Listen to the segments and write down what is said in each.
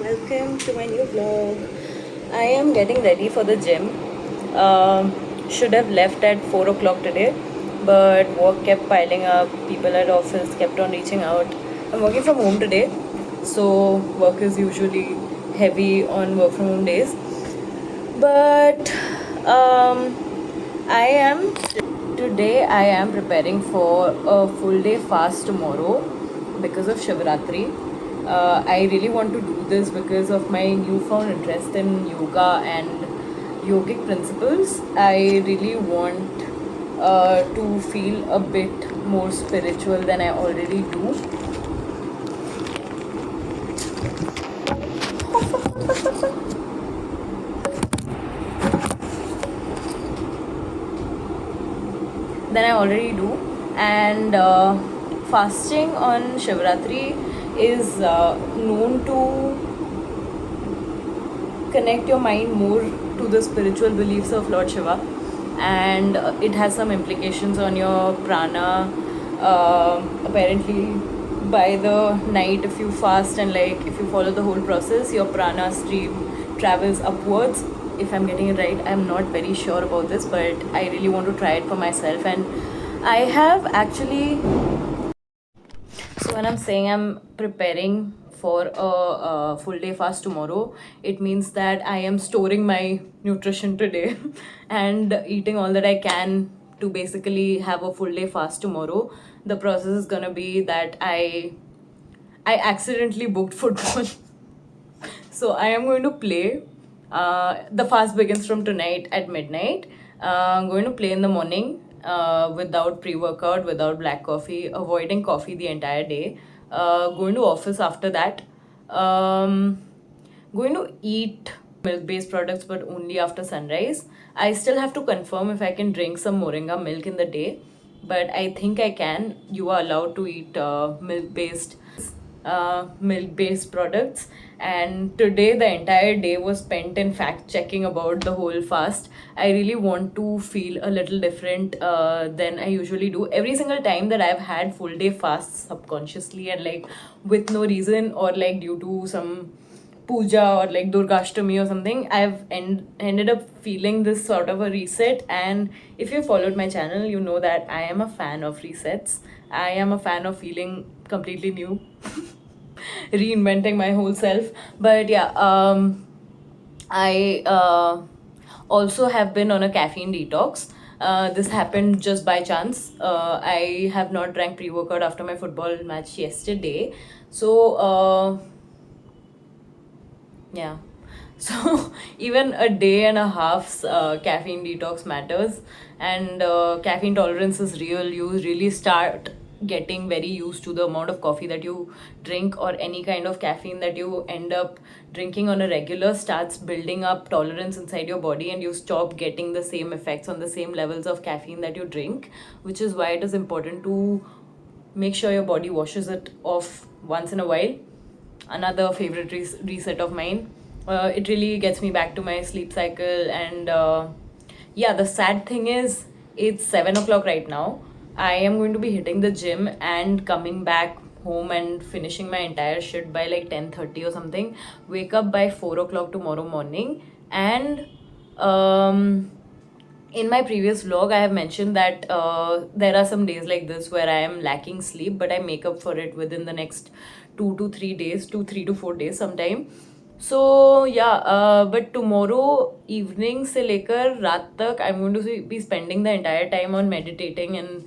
Welcome to my new vlog. I am getting ready for the gym. Should have left at 4 o'clock today, but work kept piling up. People at office kept on reaching out. I'm working from home today, so work is usually heavy on work from home days. But I am today I am preparing for a full day fast tomorrow because of Shivratri. I really want to do this because of my newfound interest in yoga and yogic principles. I really want to feel a bit more spiritual than I already do. Than I already do. And fasting on Shivratri is known to connect your mind more to the spiritual beliefs of Lord Shiva, and it has some implications on your prana. Apparently, by the night, if you fast and like if you follow the whole process, your prana stream travels upwards. If I'm getting it right, I'm not very sure about this, but I really want to try it for myself. And I have actually, so when I'm saying I'm preparing for a full day fast tomorrow, it means that I am storing my nutrition today and eating all that I can to basically have a full day fast tomorrow. The process is gonna be that I accidentally booked football. So I am going to play. The fast begins from tonight at midnight. I'm going to play in the morning without pre-workout, without black coffee, avoiding coffee the entire day. Going to office after that. Um, Going to eat milk-based products, but only after sunrise. I still have to confirm if I can drink some moringa milk in the day, but I think I can. You are allowed to eat milk-based products. And today the entire day was spent in fact checking about the whole fast. I really want to feel a little different than I usually do. Every single time that I've had full day fasts subconsciously and like with no reason or like due to some puja or like Durgashtami or something, I've ended up feeling this sort of a reset. And if you followed my channel, you know that I am a fan of resets. I am a fan of feeling completely new, reinventing my whole self. But yeah, I also have been on a caffeine detox. This happened just by chance. I have not drank pre workout after my football match yesterday. So, yeah. So even a day and a half's caffeine detox matters, and caffeine tolerance is real. You really start getting very used to the amount of coffee that you drink, or any kind of caffeine that you end up drinking on a regular starts building up tolerance inside your body, and you stop getting the same effects on the same levels of caffeine that you drink, which is why it is important to make sure your body washes it off once in a while. Another favorite reset of mine. It really gets me back to my sleep cycle. And yeah, the sad thing is, it's 7 o'clock right now. I am going to be hitting the gym and coming back home and finishing my entire shit by like 10:30 or something. Wake up by 4 o'clock tomorrow morning. And um, in my previous vlog, I have mentioned that there are some days like this where I am lacking sleep, but I make up for it within the next 2 to 3 days, 3 to 4 days sometime. So yeah, but tomorrow evening से लेकर रात तक I'm going to be spending the entire time on meditating and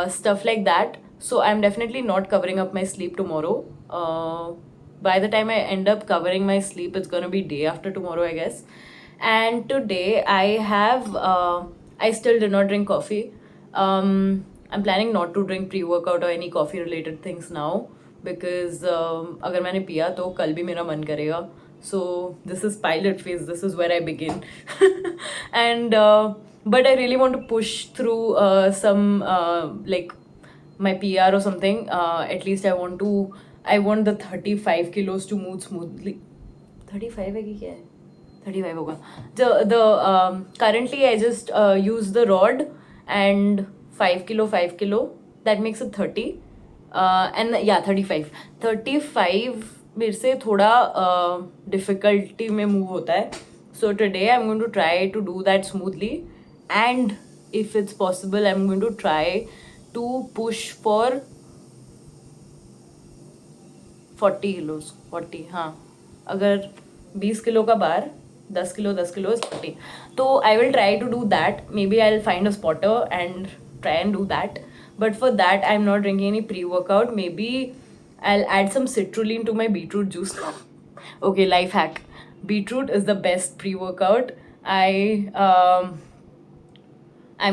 stuff like that. So I'm definitely not covering up my sleep tomorrow. By the time I end up covering my sleep, it's gonna be day after tomorrow, I guess. And today I still did not drink coffee. I'm planning not to drink pre-workout or any coffee related things now, because अगर मैंने पिया तो कल भी मेरा मन करेगा. So this is pilot phase. This is where I begin. And but I really want to push through some like my PR or something. At least I want the 35 kilos to move smoothly. 35 है कि क्या है? 35 होगा. The currently I just use the rod and 5 kilo, that makes it 30. And yeah, 35 मेरे से थोड़ा difficulty में move होता है. So today I'm going to try to do that smoothly, and if it's possible I'm going to try to push for 40 kilos. 40, हाँ, अगर 20 kilo का बार 10 kilo 10 kilo is 40. तो I will try to do that. Maybe I'll find a spotter and try and do that. But for that I'm not drinking any pre-workout. Maybe I'll add some citrulline to my beetroot juice. Okay, life hack. Beetroot is the best pre-workout. I'm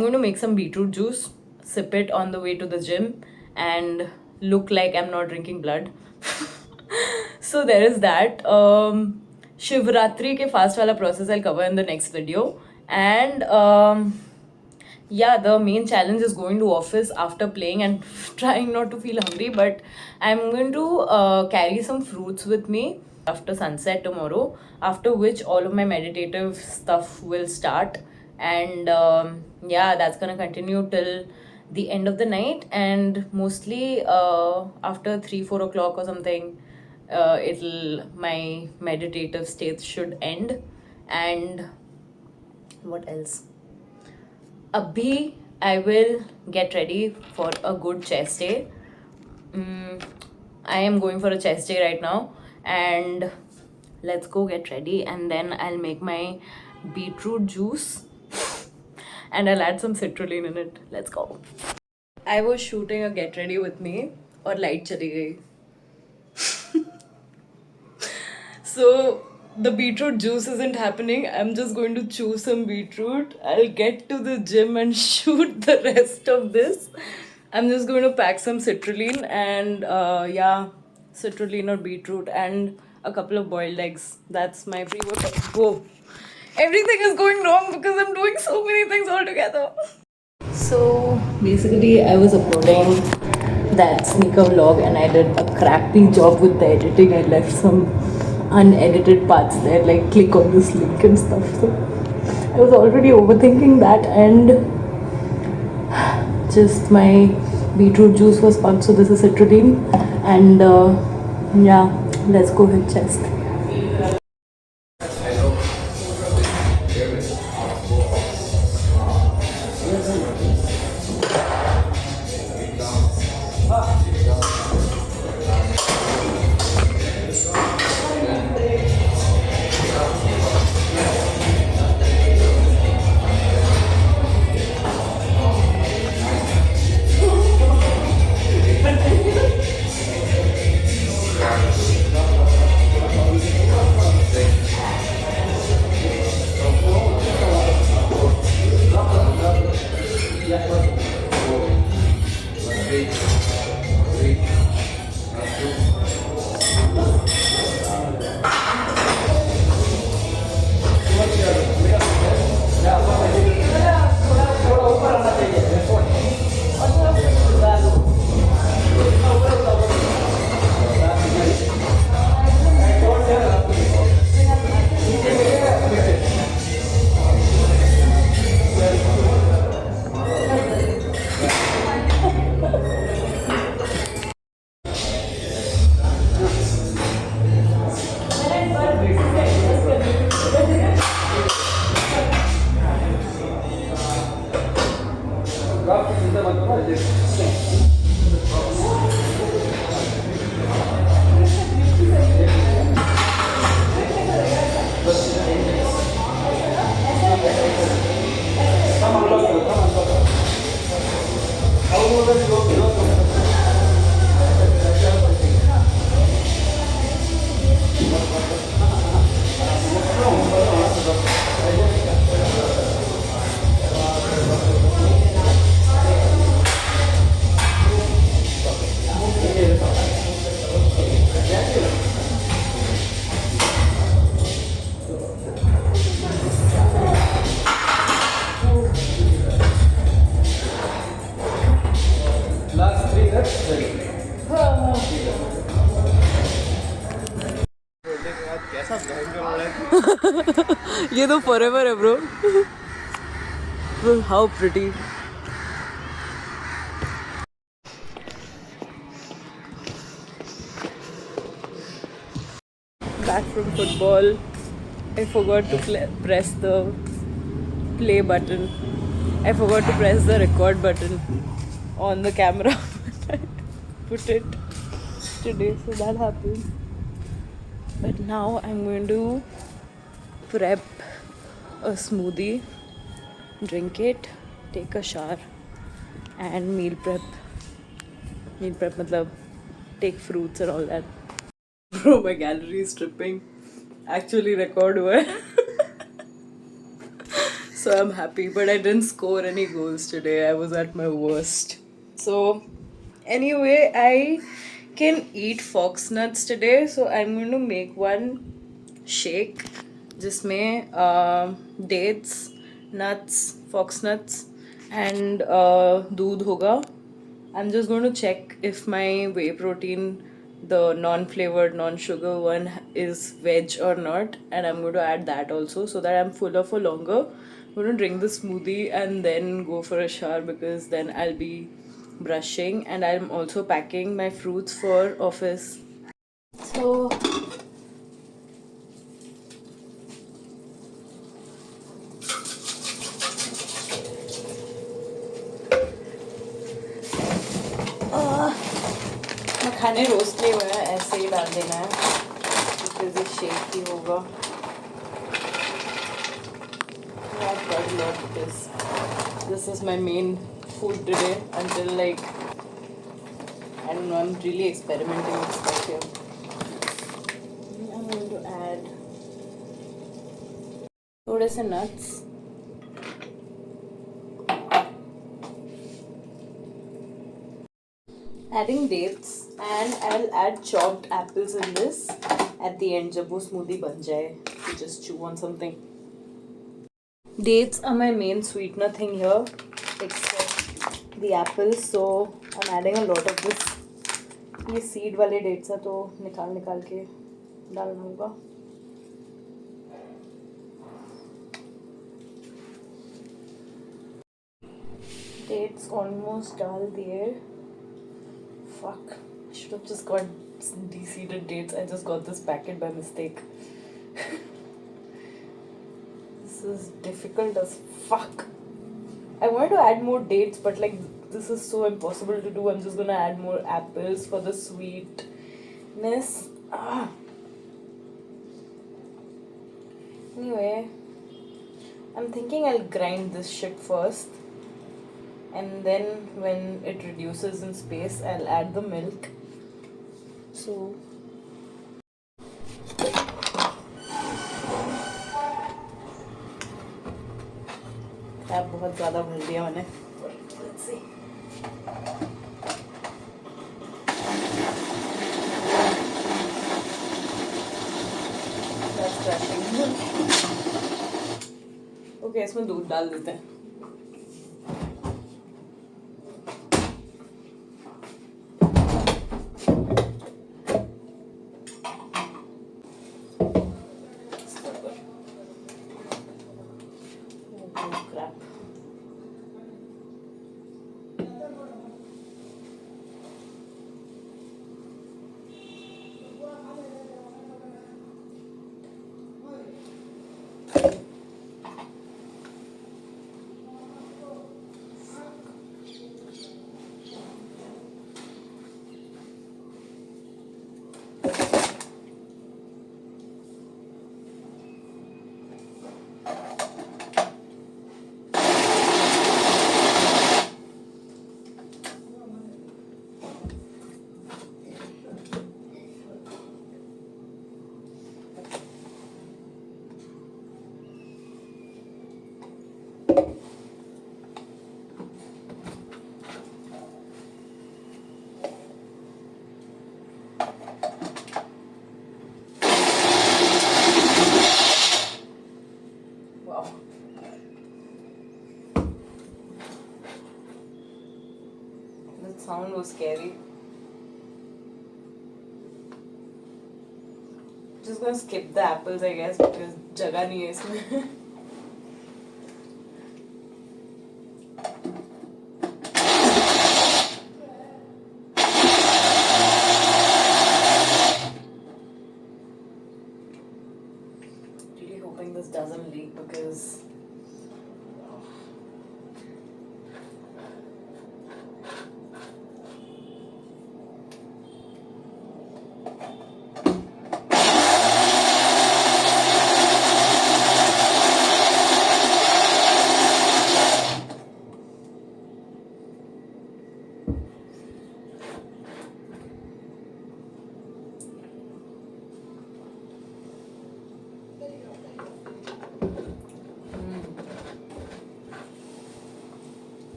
going to make some beetroot juice, sip it on the way to the gym, and look like I'm not drinking blood. So there is that. Shivratri ke fast wala process I'll cover in the next video. And yeah, the main challenge is going to office after playing and trying not to feel hungry. But I'm going to carry some fruits with me after sunset tomorrow, after which all of my meditative stuff will start. And yeah, that's gonna continue till the end of the night, and mostly after 3-4 o'clock or something, it'll my meditative state should end. And what else? Abhi, I will get ready for a good chest day. I am going for a chest day right now, and let's go get ready, and then I'll make my beetroot juice and I'll add some citrulline in it. Let's go. I was shooting a get ready with me, और light चली गई. So the beetroot juice isn't happening. I'm just going to chew some beetroot. I'll get to the gym and shoot the rest of this. I'm just going to pack some citrulline and yeah, citrulline or beetroot and a couple of boiled eggs. That's my pre-workout. Whoa. Everything is going wrong because I'm doing so many things all together. So basically I was uploading that sneaker vlog and I did a crappy job with the editing. I left some unedited parts there, like click on this link and stuff. So I was already overthinking that, and just my beetroot juice was pumped, so this is citrulline. And yeah, let's go hit chest. ये तो forever है bro. Bro, how pretty. back from football. I forgot to press the play button. I forgot to press the record button on the camera. Put it today, so that happened. But now I'm going to prep a smoothie, drink it, take a shower, and meal prep. Meal prep matlab take fruits and all that. Bro, my gallery is tripping. Actually record hua hai. So I'm happy, but I didn't score any goals today. I was at my worst. So anyway, I can eat fox nuts today, so I'm going to make one shake जिसमें dates, nuts, fox nuts and दूध होगा. I'm just going to check if my whey protein, the non-flavored, non-sugar one, is veg or not, and I'm going to add that also so that I'm fuller for longer. I'm going to drink the smoothie and then go for a shower because then I'll be brushing, and I'm also packing my fruits for office. So मखाने roast नहीं हुए हैं, ऐसे ही डाल देना है because ये shake ही होगा. Not quite a lot because this is my main food today until like I don't know, I'm really experimenting with stuff here. I'm going to add थोड़े से nuts. Adding dates, and I'll add chopped apples in this at the end जब वो smoothie बन जाए. You just chew on something. Dates are my main sweetener thing here, except the apples. So I'm adding a lot of this. ये seed वाले dates है तो निकाल के डालना होगा. Dates almost डाल दिए. Fuck, I should have just got de-seeded dates. I just got this packet by mistake. This is difficult as fuck. I wanted to add more dates, but like this is so impossible to do. I'm just gonna add more apples for the sweetness. Anyway, I'm thinking I'll grind this shit first, and then when it reduces in space I'll add the milk. So बहुत ज़्यादा भर दिया मैंने. Let's see. That's crashing. Okay, इसमें दूध डाल देते हैं. Sound was scary. Just gonna skip the apples, I guess, because जगह नहीं है इसमें. hoping this doesn't leak because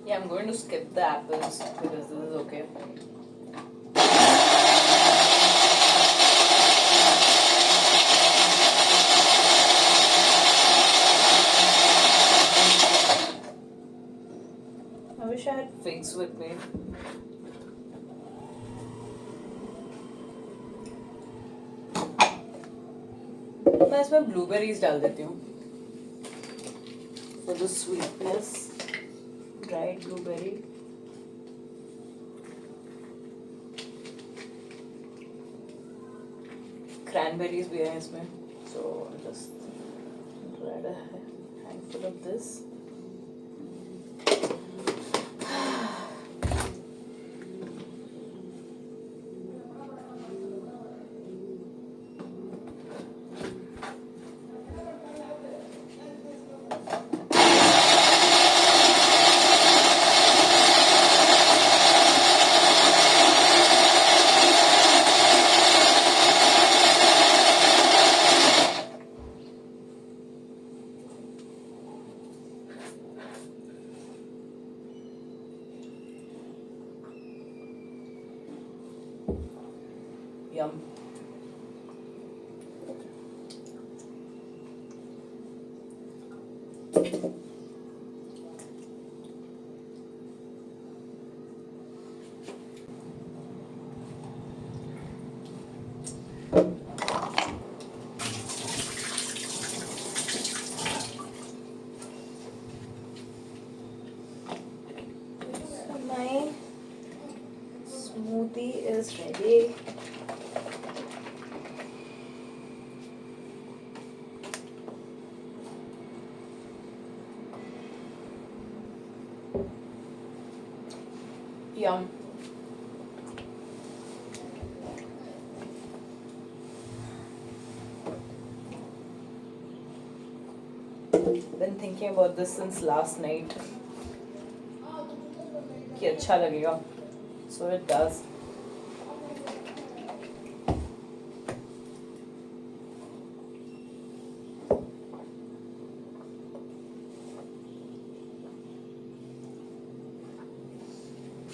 yeah, I'm going to skip the apples because this is okay. I wish I had figs with me. मैं इसमें blueberries डाल देती हूँ for the sweetness. Dried blueberry. Cranberries भी हैं इसमें, so I'll just add a handful of this. Yum. So my smoothie is ready. Yum. Been thinking about this since last night. कि अच्छा लगेगा. So it does.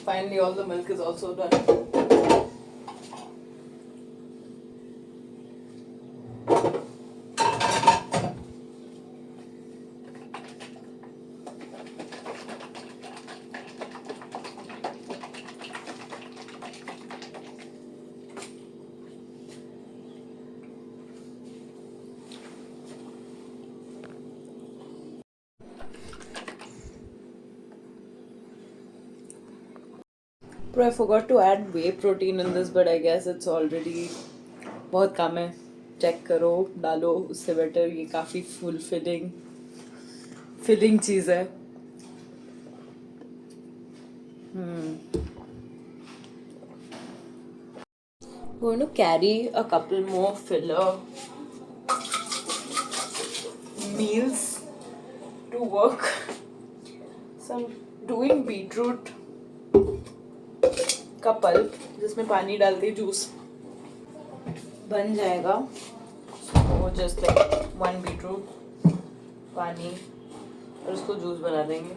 Finally, all the milk is also done. Bro, I forgot to add whey protein in this, but I guess it's already बहुत कम है. Check करो, डालो, उससे better ये काफ़ी फिलिंग चीज़ है. Going to carry a couple more filler meals to work. So I'm doing beetroot का pulp जिसमें पानी डालते जूस बन जाएगा. So just like one beetroot पानी और उसको जूस बना देंगे.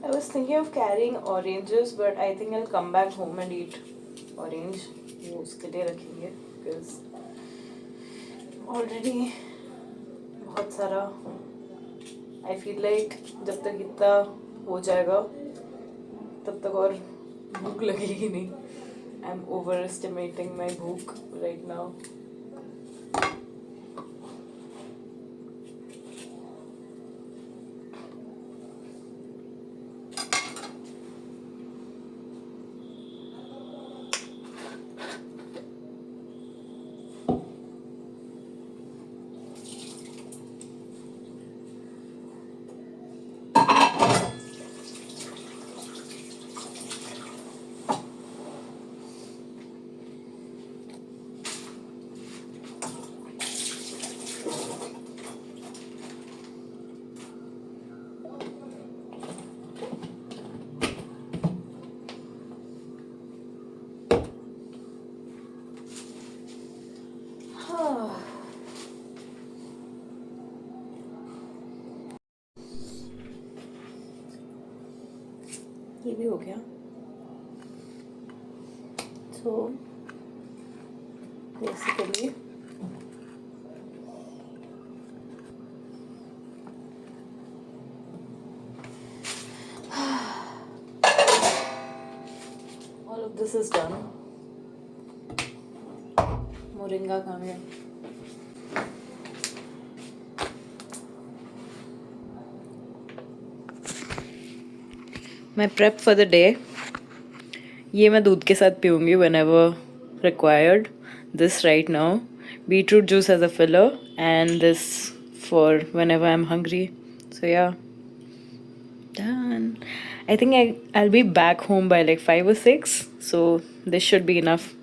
I was thinking of carrying oranges, but I think I'll come back home and eat orange. वो उसके लिए रखेंगे because already बहुत सारा. I feel like जब तक इतना हो जाएगा तब तक और भूख लगेगी नहीं. I'm overestimating my भूख right now. ये भी हो गया. So basically all of this is done. Moringa come here. My prep for the day. ये मैं दूध के साथ पीऊँगी whenever required. This right now. Beetroot juice as a filler and this for whenever I'm hungry. So yeah. Done. I think I'll be back home by like 5 or 6. So this should be enough